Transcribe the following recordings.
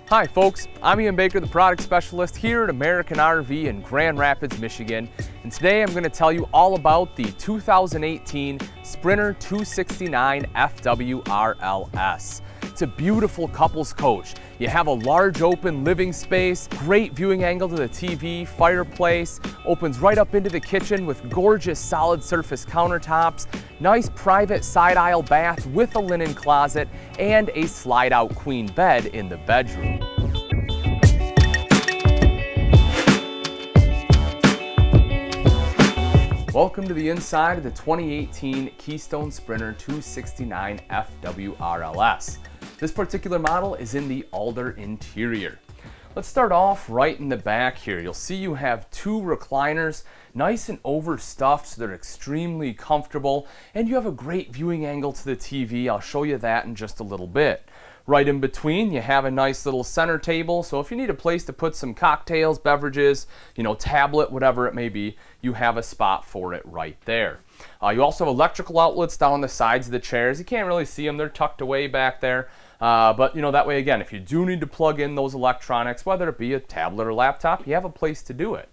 Hi folks, I'm Ian Baker, the product specialist here at American RV in Grand Rapids, Michigan. And today I'm going to tell you all about the 2018 Sprinter 269 FWRLS. It's a beautiful couples coach. You have a large open living space, great viewing angle to the TV, fireplace, opens right up into the kitchen with gorgeous solid surface countertops, nice private side aisle bath with a linen closet, and a slide out queen bed in the bedroom. Welcome to the inside of the 2018 Keystone Sprinter 269 FWRLS. This particular model is in the Alder interior. Let's start off right in the back here. You'll see you have two recliners, nice and overstuffed, so they're extremely comfortable, and you have a great viewing angle to the TV. I'll show you that in just a little bit. Right in between, you have a nice little center table, so if you need a place to put some cocktails, beverages, tablet, whatever it may be, you have a spot for it right there. You also have electrical outlets down the sides of the chairs. You can't really see them, they're tucked away back there. But that way, again, if you do need to plug in those electronics, whether it be a tablet or laptop, you have a place to do it.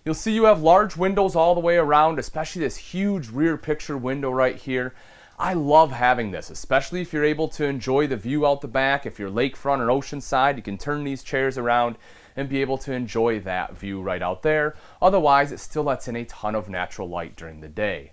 You'll see you have large windows all the way around, especially this huge rear picture window right here. I love having this, especially if you're able to enjoy the view out the back. If you're lakefront or oceanside, you can turn these chairs around and be able to enjoy that view right out there. Otherwise, it still lets in a ton of natural light during the day.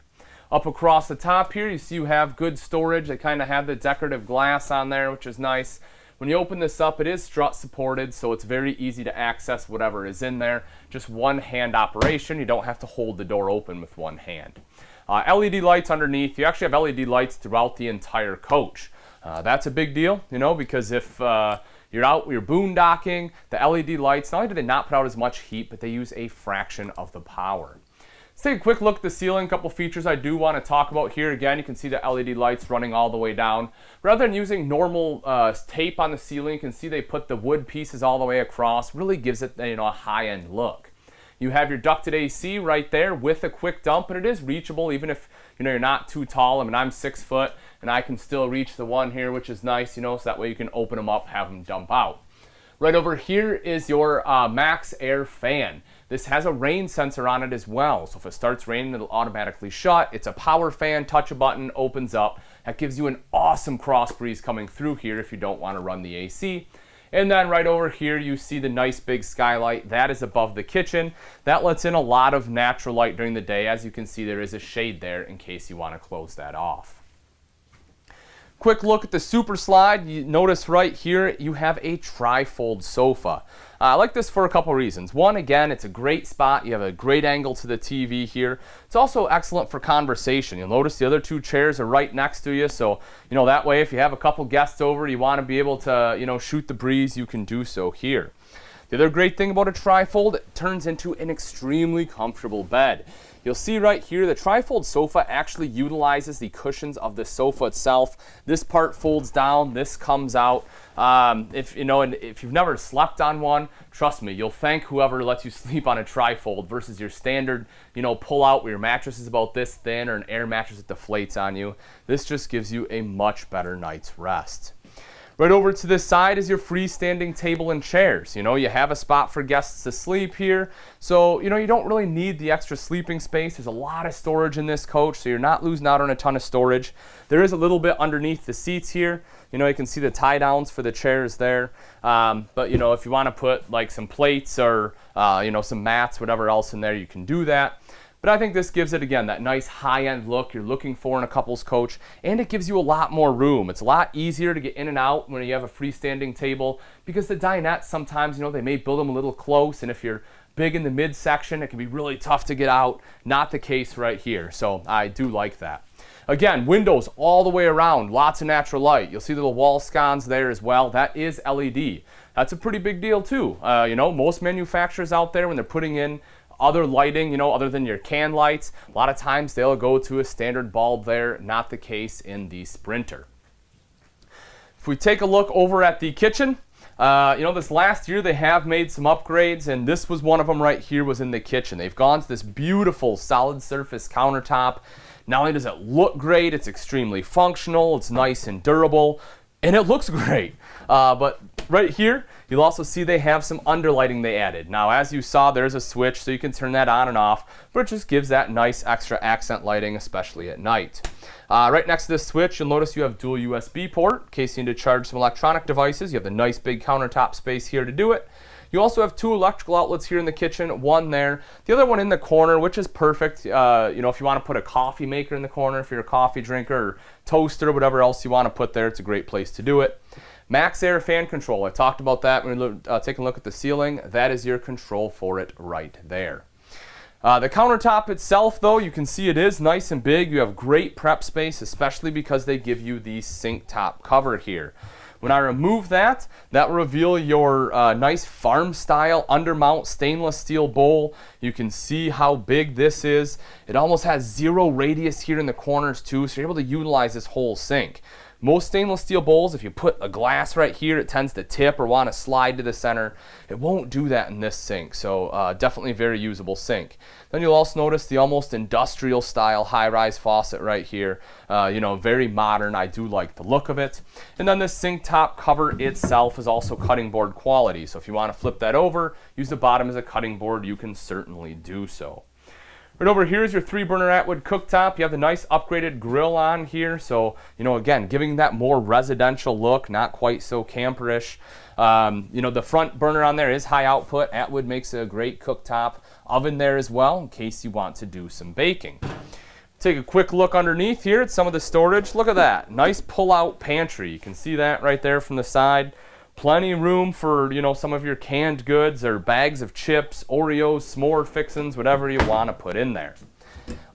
Up across the top here, you see you have good storage. They kind of have the decorative glass on there, which is nice. When you open this up, it is strut supported, so it's very easy to access whatever is in there. Just one hand operation. You don't have to hold the door open with one hand. LED lights underneath. You actually have LED lights throughout the entire coach. That's a big deal, because if you're out, you're boondocking, the LED lights, not only do they not put out as much heat, but they use a fraction of the power. Let's take a quick look at the ceiling. A couple features I do want to talk about here. Again, you can see the LED lights running all the way down. Rather than using normal tape on the ceiling, you can see they put the wood pieces all the way across. Really gives it a high-end look. You have your ducted AC right there with a quick dump, and it is reachable even if you're not too tall. I mean, I'm 6 foot, and I can still reach the one here, which is nice, so that way you can open them up, have them dump out. Right over here is your Max Air fan. This has a rain sensor on it as well, so if it starts raining, it'll automatically shut. It's a power fan, touch a button, opens up. That gives you an awesome cross breeze coming through here if you don't want to run the AC. And then right over here, you see the nice big skylight. That is above the kitchen. That lets in a lot of natural light during the day. As you can see, there is a shade there in case you want to close that off. Quick look at the super slide. You notice right here you have a trifold sofa. I like this for a couple reasons. One, again, it's a great spot. You have a great angle to the TV here. It's also excellent for conversation. You'll notice the other two chairs are right next to you, so that way if you have a couple guests over, you want to be able to shoot the breeze, you can do so here. The other great thing about a trifold, it turns into an extremely comfortable bed. You'll see right here the trifold sofa actually utilizes the cushions of the sofa itself. This part folds down, this comes out. If you've never slept on one, trust me, you'll thank whoever lets you sleep on a trifold versus your standard, pull out where your mattress is about this thin or an air mattress that deflates on you. This just gives you a much better night's rest. Right over to this side is your freestanding table and chairs. You have a spot for guests to sleep here. So, you don't really need the extra sleeping space. There's a lot of storage in this coach, so you're not losing out on a ton of storage. There is a little bit underneath the seats here. You can see the tie downs for the chairs there. But, if you want to put like some plates or, some mats, whatever else in there, you can do that. But I think this gives it, again, that nice high-end look you're looking for in a couples coach, and it gives you a lot more room. It's a lot easier to get in and out when you have a freestanding table because the dinettes sometimes, they may build them a little close, and if you're big in the midsection, it can be really tough to get out. Not the case right here, so I do like that. Again, windows all the way around, lots of natural light. You'll see little wall sconces there as well. That is LED. That's a pretty big deal too. Most manufacturers out there, when they're putting in other lighting, other than your can lights, a lot of times they'll go to a standard bulb there. Not the case in the Sprinter. If we take a look over at the kitchen, this last year they have made some upgrades, and this was one of them right here, was in the kitchen. They've gone to this beautiful solid surface countertop. Not only does it look great, it's extremely functional, it's nice and durable. and it looks great. But right here, you'll also see they have some underlighting they added. Now, as you saw, there's a switch, so you can turn that on and off, but it just gives that nice extra accent lighting, especially at night. Right next to this switch, you'll notice you have dual USB port in case you need to charge some electronic devices. You have the nice big countertop space here to do it. You also have 2 electrical outlets here in the kitchen, one there, the other one in the corner, which is perfect. You know, if you want to put a coffee maker in the corner, if you're a coffee drinker, or toaster, whatever else you want to put there, it's a great place to do it. Max Air fan control, I talked about that when we take a look at the ceiling. That is your control for it right there. The countertop itself, though, you can see it is nice and big. You have great prep space, especially because they give you the sink top cover here. When I remove that, that will reveal your nice farm-style undermount stainless steel bowl. You can see how big this is. It almost has 0 radius here in the corners too, so you're able to utilize this whole sink. Most stainless steel bowls, if you put a glass right here, it tends to tip or want to slide to the center. It won't do that in this sink, so definitely a very usable sink. Then you'll also notice the almost industrial style high-rise faucet right here. You know, very modern. I do like the look of it. And then the sink top cover itself is also cutting board quality, so if you want to flip that over, use the bottom as a cutting board, you can certainly do so. Right over here is your 3-burner Atwood cooktop. You have the nice upgraded grill on here. So, you know, again, giving that more residential look, not quite so camperish. You know, the front burner on there is high output. Atwood makes a great cooktop. Oven there as well in case you want to do some baking. Take a quick look underneath here at some of the storage. Look at that. Nice pull-out pantry. You can see that right there from the side. Plenty of room for, you know, some of your canned goods or bags of chips, Oreos, s'more fixins, whatever you want to put in there.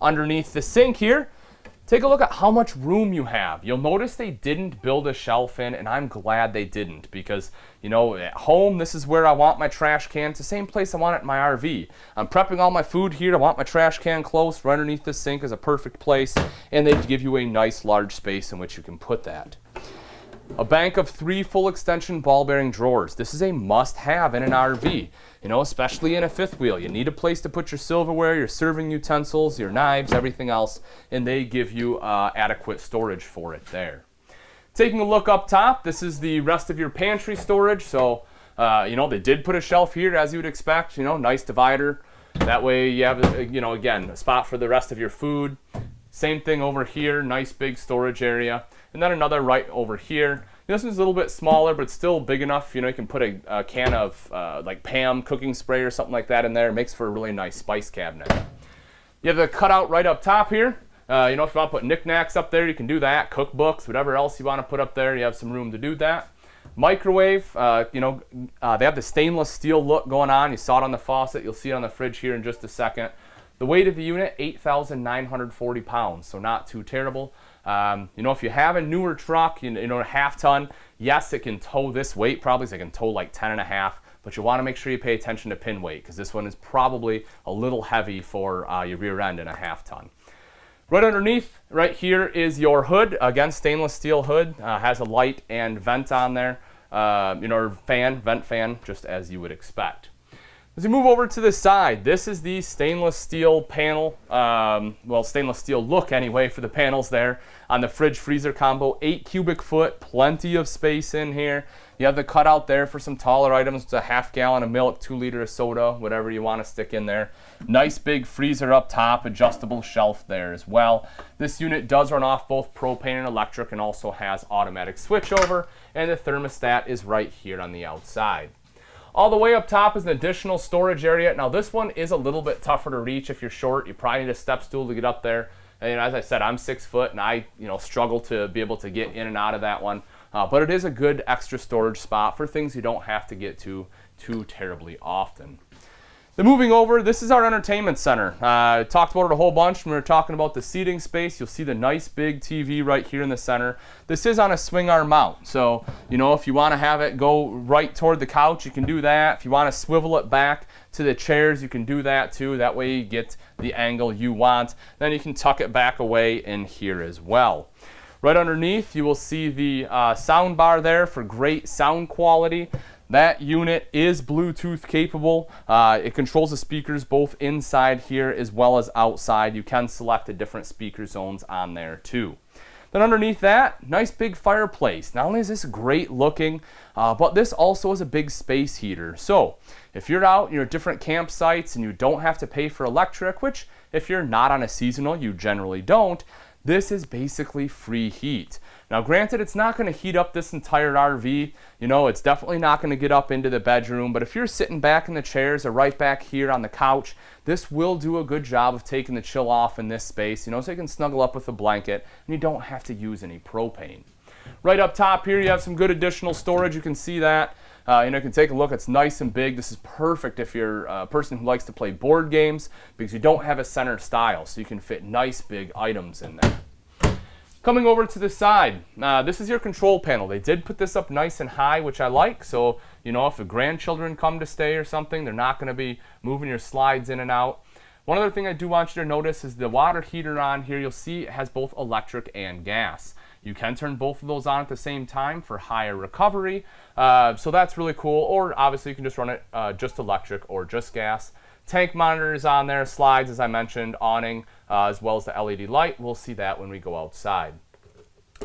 Underneath the sink here, take a look at how much room you have. You'll notice they didn't build a shelf in, and I'm glad they didn't because, you know, at home, this is where I want my trash can. It's the same place I want it in my RV. I'm prepping all my food here. I want my trash can close. Right underneath the sink is a perfect place, and they give you a nice large space in which you can put that. A bank of 3 full extension ball bearing drawers. This is a must-have in an RV, you know, especially in a fifth wheel. You need a place to put your silverware, your serving utensils, your knives, everything else, and they give you adequate storage for it there. Taking a look up top, this is the rest of your pantry storage. So, you know, they did put a shelf here as you would expect, you know, nice divider. That way you have, you know, again, a spot for the rest of your food. Same thing over here, nice big storage area. And then another right over here. This one's a little bit smaller, but it's still big enough. You know, you can put a can of like Pam cooking spray or something like that in there. It makes for a really nice spice cabinet. You have the cutout right up top here. You know, if you want to put knickknacks up there, you can do that. Cookbooks, whatever else you want to put up there, you have some room to do that. Microwave, you know, they have the stainless steel look going on. You saw it on the faucet. You'll see it on the fridge here in just a second. The weight of the unit, 8,940 pounds, so not too terrible. You know, if you have a newer truck, you know, a half ton, yes, it can tow this weight probably, so it can tow like 10.5, but you want to make sure you pay attention to pin weight because this one is probably a little heavy for your rear end in a half ton. Right underneath, right here is your hood. Again, stainless steel hood, has a light and vent on there, you know, vent fan, just as you would expect. As we move over to the side, this is the stainless steel panel, well, stainless steel look anyway for the panels there on the fridge freezer combo, 8 cubic foot, plenty of space in here. You have the cutout there for some taller items. It's a half gallon of milk, 2 liter of soda, whatever you want to stick in there. Nice big freezer up top, adjustable shelf there as well. This unit does run off both propane and electric and also has automatic switchover, and the thermostat is right here on the outside. All the way up top is an additional storage area. Now this one is a little bit tougher to reach if you're short. You probably need a step stool to get up there. And you know, as I said, I'm 6 foot and I struggle to be able to get in and out of that one. But it is a good extra storage spot for things you don't have to get to too terribly often. Then moving over, this is our entertainment center. I talked about it a whole bunch when we were talking about the seating space. You'll see the nice big TV right here in the center. This is on a swing arm mount. So, you know, if you want to have it go right toward the couch, you can do that. If you want to swivel it back to the chairs, you can do that too. That way you get the angle you want. Then you can tuck it back away in here as well. Right underneath, you will see the sound bar there for great sound quality. That unit is Bluetooth capable. It controls the speakers both inside here as well as outside. You can select the different speaker zones on there too. Then underneath that, nice big fireplace. Not only is this great looking, but this also is a big space heater. So if you're out, you're at different campsites and you don't have to pay for electric, which if you're not on a seasonal, you generally don't, this is basically free heat. Now granted, it's not going to heat up this entire RV. You know, it's definitely not going to get up into the bedroom, but if you're sitting back in the chairs or right back here on the couch, this will do a good job of taking the chill off in this space, you know, so you can snuggle up with a blanket and you don't have to use any propane. Right up top here, you have some good additional storage. You can see that. You know, you can take a look. It's nice and big. This is perfect if you're a person who likes to play board games because you don't have a center stile, so you can fit nice big items in there. Coming over to the side, this is your control panel. They did put this up nice and high, which I like. So, you know, if the grandchildren come to stay or something, they're not going to be moving your slides in and out. One other thing I do want you to notice is the water heater on here. You'll see it has both electric and gas. You can turn both of those on at the same time for higher recovery. So that's really cool. Or obviously you can just run it just electric or just gas. Tank monitors on there, slides as I mentioned, awning, as well as the LED light. We'll see that when we go outside.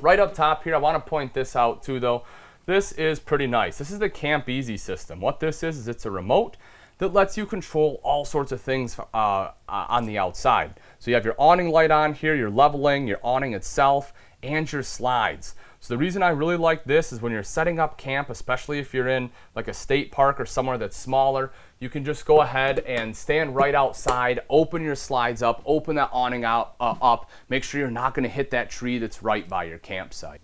Right up top here, I want to point this out too though. This is pretty nice. This is the Camp Easy system. What this is it's a remote that lets you control all sorts of things on the outside. So you have your awning light on here, your leveling, your awning itself, and your slides. So the reason I really like this is when you're setting up camp, especially if you're in like a state park or somewhere that's smaller, you can just go ahead and stand right outside, open your slides up, open that awning out, up, make sure you're not going to hit that tree that's right by your campsite.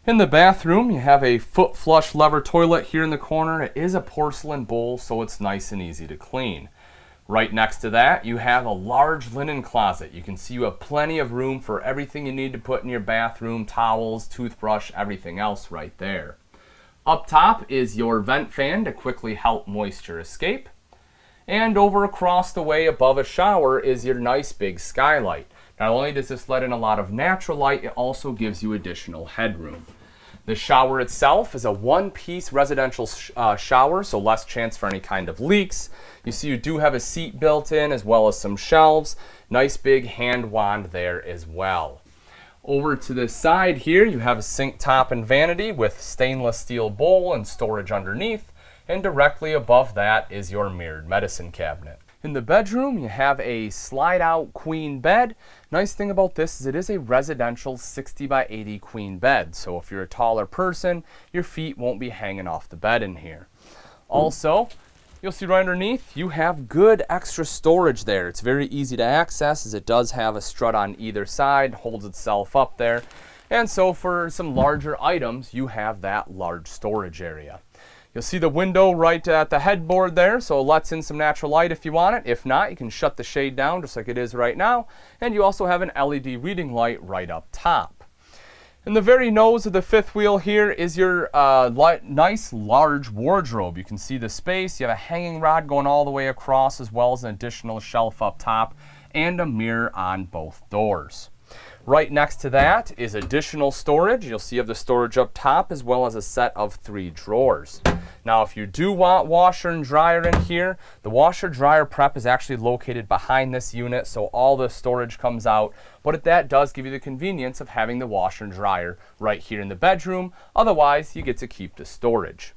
In the bathroom, you have a foot flush lever toilet here in the corner. It is a porcelain bowl, so it's nice and easy to clean. Right next to that, you have a large linen closet. You can see you have plenty of room for everything you need to put in your bathroom, towels, toothbrush, everything else right there. Up top is your vent fan to quickly help moisture escape. And over across the way above a shower is your nice big skylight. Not only does this let in a lot of natural light, it also gives you additional headroom. The shower itself is a one-piece residential shower, so less chance for any kind of leaks. You see you do have a seat built in as well as some shelves. Nice big hand wand there as well. Over to the side here, you have a sink top and vanity with stainless steel bowl and storage underneath. And directly above that is your mirrored medicine cabinet. In the bedroom, you have a slide-out queen bed. Nice thing about this is it is a residential 60 by 80 queen bed. So if you're a taller person, your feet won't be hanging off the bed in here. Also, you'll see right underneath, you have good extra storage there. It's very easy to access as it does have a strut on either side, holds itself up there. And so for some larger items, you have that large storage area. You'll see the window right at the headboard there, so it lets in some natural light if you want it. If not, you can shut the shade down just like it is right now. And you also have an LED reading light right up top. In the very nose of the fifth wheel here is your nice large wardrobe. You can see the space. You have a hanging rod going all the way across as well as an additional shelf up top and a mirror on both doors. Right next to that is additional storage. You'll see you have the storage up top as well as a set of 3 drawers. Now if you do want washer and dryer in here, the washer dryer prep is actually located behind this unit, so all the storage comes out, but that does give you the convenience of having the washer and dryer right here in the bedroom. Otherwise, you get to keep the storage.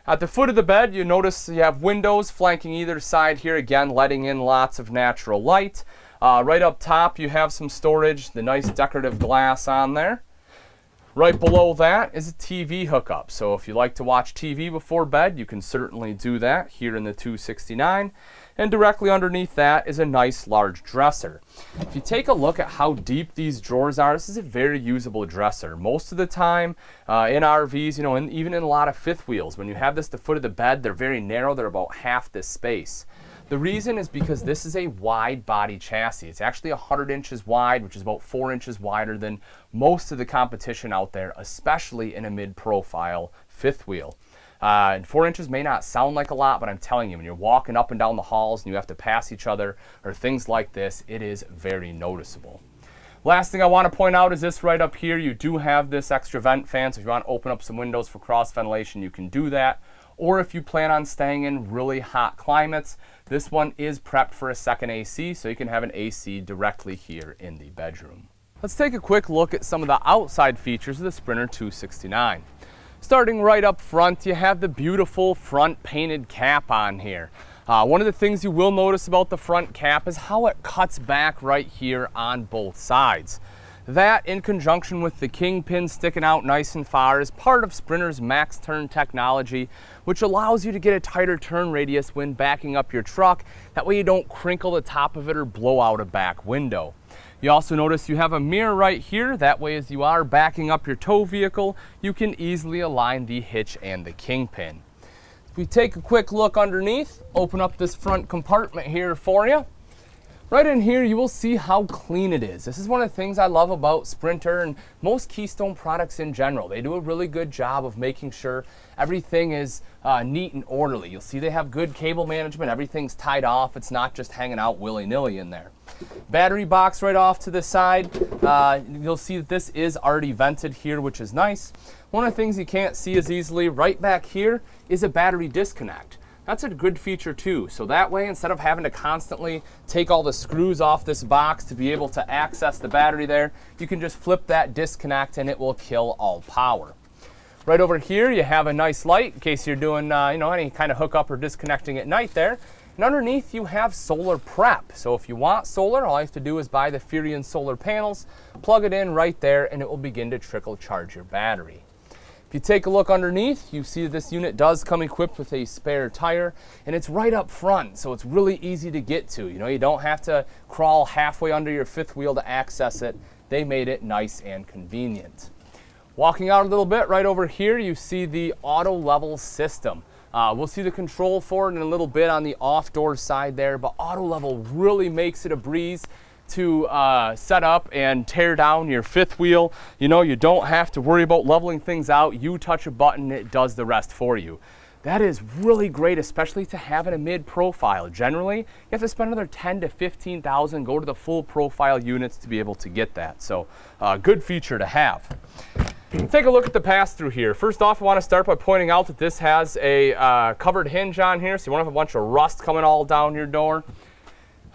At the foot of the bed, you notice you have windows flanking either side here, again letting in lots of natural light. Right up top, you have some storage, the nice decorative glass on there. Right below that is a TV hookup. So if you like to watch TV before bed, you can certainly do that here in the 269. And directly underneath that is a nice large dresser. If you take a look at how deep these drawers are, this is a very usable dresser. Most of the time in RVs, you know, and even in a lot of fifth wheels, when you have this at the foot of the bed, they're very narrow. They're about half this space. The reason is because this is a wide body chassis. It's actually 100 inches wide, which is about 4 inches wider than most of the competition out there, especially in a mid-profile fifth wheel. And 4 inches may not sound like a lot, but I'm telling you, when you're walking up and down the halls and you have to pass each other or things like this, it is very noticeable. Last thing I want to point out is this right up here. You do have this extra vent fan, so if you want to open up some windows for cross ventilation, you can do that. Or if you plan on staying in really hot climates, this one is prepped for a second AC, so you can have an AC directly here in the bedroom. Let's take a quick look at some of the outside features of the Sprinter 269. Starting right up front, you have the beautiful front painted cap on here. One of the things you will notice about the front cap is how it cuts back right here on both sides. That, in conjunction with the kingpin sticking out nice and far, is part of Sprinter's max turn technology, which allows you to get a tighter turn radius when backing up your truck. That way you don't crinkle the top of it or blow out a back window. You also notice you have a mirror right here. That way, as you are backing up your tow vehicle, you can easily align the hitch and the kingpin. If we take a quick look underneath, open up this front compartment here for you. Right in here, you will see how clean it is. This is one of the things I love about Sprinter and most Keystone products in general. They do a really good job of making sure everything is neat and orderly. You'll see they have good cable management. Everything's tied off. It's not just hanging out willy-nilly in there. Battery box right off to the side. You'll see that this is already vented here, which is nice. One of the things you can't see as easily right back here is a battery disconnect. That's a good feature too. So that way, instead of having to constantly take all the screws off this box to be able to access the battery there, you can just flip that disconnect and it will kill all power. Right over here, you have a nice light in case you're doing any kind of hookup or disconnecting at night there. And underneath, you have solar prep. So if you want solar, all you have to do is buy the Furion solar panels, plug it in right there, and it will begin to trickle charge your battery. If you take a look underneath, you see this unit does come equipped with a spare tire, and it's right up front, so it's really easy to get to. You don't have to crawl halfway under your fifth wheel to access it. They made it nice and convenient. Walking out a little bit, right over here, you see the auto level system. We'll see the control for it in a little bit on the off-door side there, but auto level really makes it a breeze to set up and tear down your fifth wheel. You don't have to worry about leveling things out. You touch a button, it does the rest for you. That is really great, especially to have in a mid-profile. Generally, you have to spend another $10,000 to $15,000, go to the full profile units to be able to get that. So, good feature to have. Take a look at the pass-through here. First off, I want to start by pointing out that this has a covered hinge on here, so you won't have a bunch of rust coming all down your door.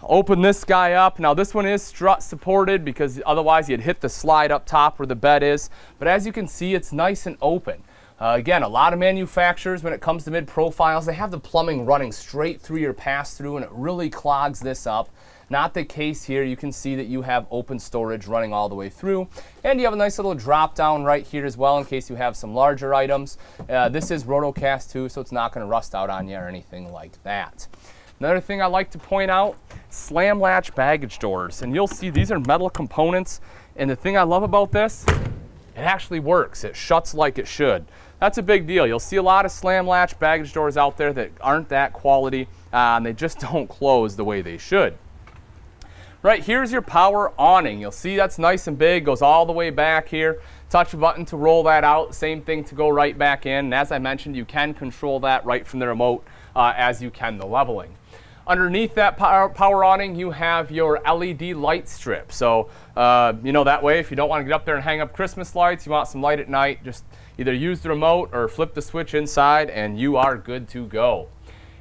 Open this guy up. Now this one is strut supported because otherwise you'd hit the slide up top where the bed is. But as you can see, it's nice and open. Again, a lot of manufacturers, when it comes to mid-profiles, they have the plumbing running straight through your pass-through, and it really clogs this up. Not the case here. You can see that you have open storage running all the way through, and you have a nice little drop down right here as well in case you have some larger items. This is rotocast too, so it's not going to rust out on you or anything like that. Another thing I like to point out, slam latch baggage doors. And you'll see these are metal components. And the thing I love about this, it actually works. It shuts like it should. That's a big deal. You'll see a lot of slam latch baggage doors out there that aren't that quality. And they just don't close the way they should. Right, here's your power awning. You'll see that's nice and big, goes all the way back here. Touch a button to roll that out. Same thing to go right back in. And as I mentioned, you can control that right from the remote as you can the leveling. Underneath that power awning, you have your LED light strip. So, that way, if you don't want to get up there and hang up Christmas lights, you want some light at night, just either use the remote or flip the switch inside, and you are good to go.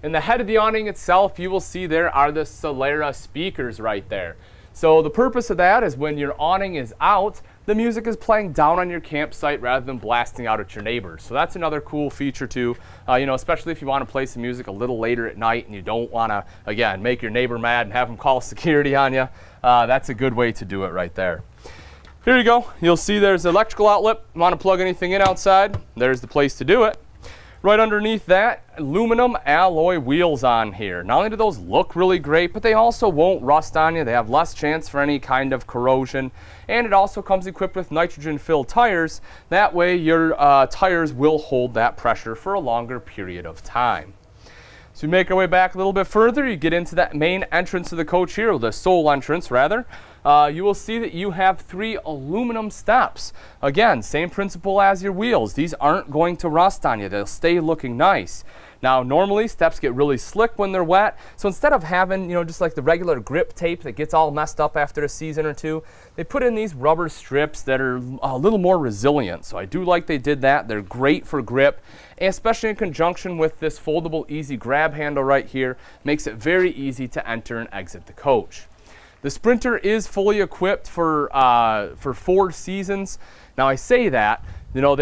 In the head of the awning itself, you will see there are the Solera speakers right there. So the purpose of that is when your awning is out, the music is playing down on your campsite rather than blasting out at your neighbors. So that's another cool feature too, especially if you want to play some music a little later at night and you don't want to, again, make your neighbor mad and have them call security on you. That's a good way to do it right there. Here you go. You'll see there's an electrical outlet. You want to plug anything in outside, there's the place to do it. Right underneath that, aluminum alloy wheels on here. Not only do those look really great, but they also won't rust on you. They have less chance for any kind of corrosion. And it also comes equipped with nitrogen-filled tires. That way your tires will hold that pressure for a longer period of time. So we make our way back a little bit further. You get into that main entrance of the coach here, or the sole entrance rather. You will see that you have 3 aluminum steps. Again, same principle as your wheels. These aren't going to rust on you. They'll stay looking nice. Now, normally steps get really slick when they're wet. So instead of having, just like the regular grip tape that gets all messed up after a season or two, they put in these rubber strips that are a little more resilient. So I do like they did that. They're great for grip, especially in conjunction with this foldable easy grab handle right here. Makes it very easy to enter and exit the coach. The Sprinter is fully equipped for 4 seasons. Now I say that, you know,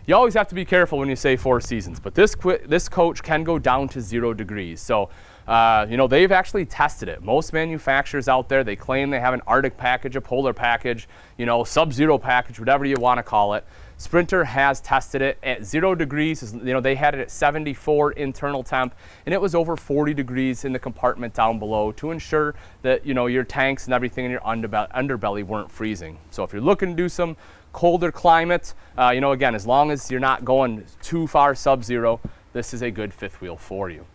you always have to be careful when you say 4 seasons, but this coach can go down to 0 degrees. So, you know, they've actually tested it. Most manufacturers out there, they claim they have an Arctic package, a polar package, you know, sub-zero package, whatever you want to call it. Sprinter has tested it at 0 degrees. You know, they had it at 74 internal temp, and it was over 40 degrees in the compartment down below to ensure that, you know, your tanks and everything in your underbelly weren't freezing. So if you're looking to do some colder climate, you know, again, as long as you're not going too far sub-zero, this is a good fifth wheel for you.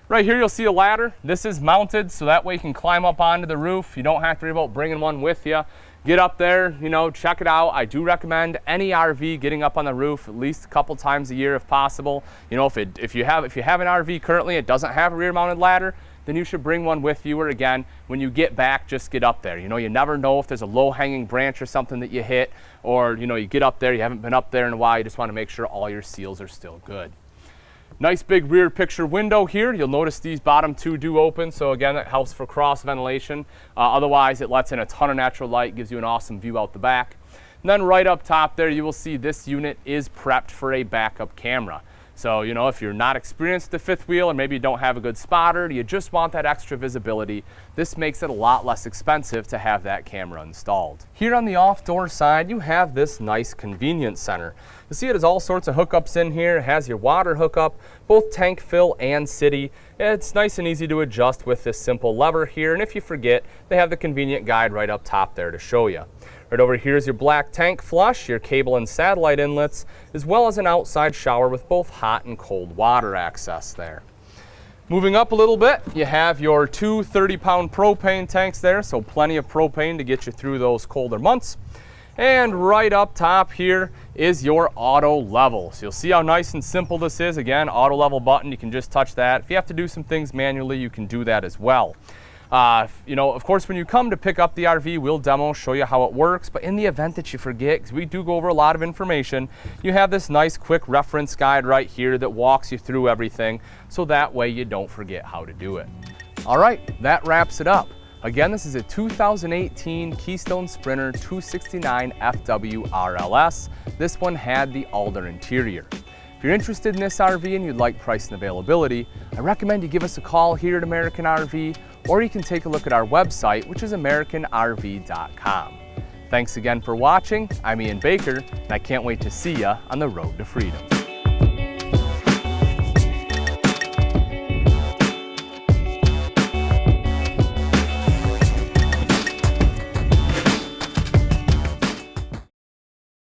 Right here you'll see a ladder. This is mounted so that way you can climb up onto the roof. You don't have to worry about bringing one with you. Get up there, you know, check it out. I do recommend any RV getting up on the roof at least a couple times a year if possible. You know, if you have an RV currently, it doesn't have a rear mounted ladder, then you should bring one with you, or again, when you get back, just get up there. You know, you never know if there's a low hanging branch or something that you hit, or, you know, you get up there, you haven't been up there in a while, you just want to make sure all your seals are still good. Nice big rear picture window here. You'll notice these bottom 2 do open, so again, that helps for cross ventilation. Otherwise, it lets in a ton of natural light, gives you an awesome view out the back. And then right up top there, you will see this unit is prepped for a backup camera. So, you know, if you're not experienced with the fifth wheel, or maybe you don't have a good spotter, you just want that extra visibility, this makes it a lot less expensive to have that camera installed. Here on the off-door side, you have this nice convenience center. You see it has all sorts of hookups in here. It has your water hookup, both tank fill and city. It's nice and easy to adjust with this simple lever here, and if you forget, they have the convenient guide right up top there to show you. Right over here is your black tank flush, your cable and satellite inlets, as well as an outside shower with both hot and cold water access there. Moving up a little bit, you have your 2 30-pound propane tanks there, so plenty of propane to get you through those colder months. And right up top here is your auto level. So you'll see how nice and simple this is. Again, auto level button, you can just touch that. If you have to do some things manually, you can do that as well. You know, of course, when you come to pick up the RV, we'll demo, show you how it works, but in the event that you forget, because we do go over a lot of information, you have this nice quick reference guide right here that walks you through everything, so that way you don't forget how to do it. All right, that wraps it up. Again, this is a 2018 Keystone Sprinter 269FWRLS. This one had the Alder interior. If you're interested in this RV and you'd like price and availability, I recommend you give us a call here at American RV, or you can take a look at our website, which is AmericanRV.com. Thanks again for watching. I'm Ian Baker, and I can't wait to see you on the road to freedom.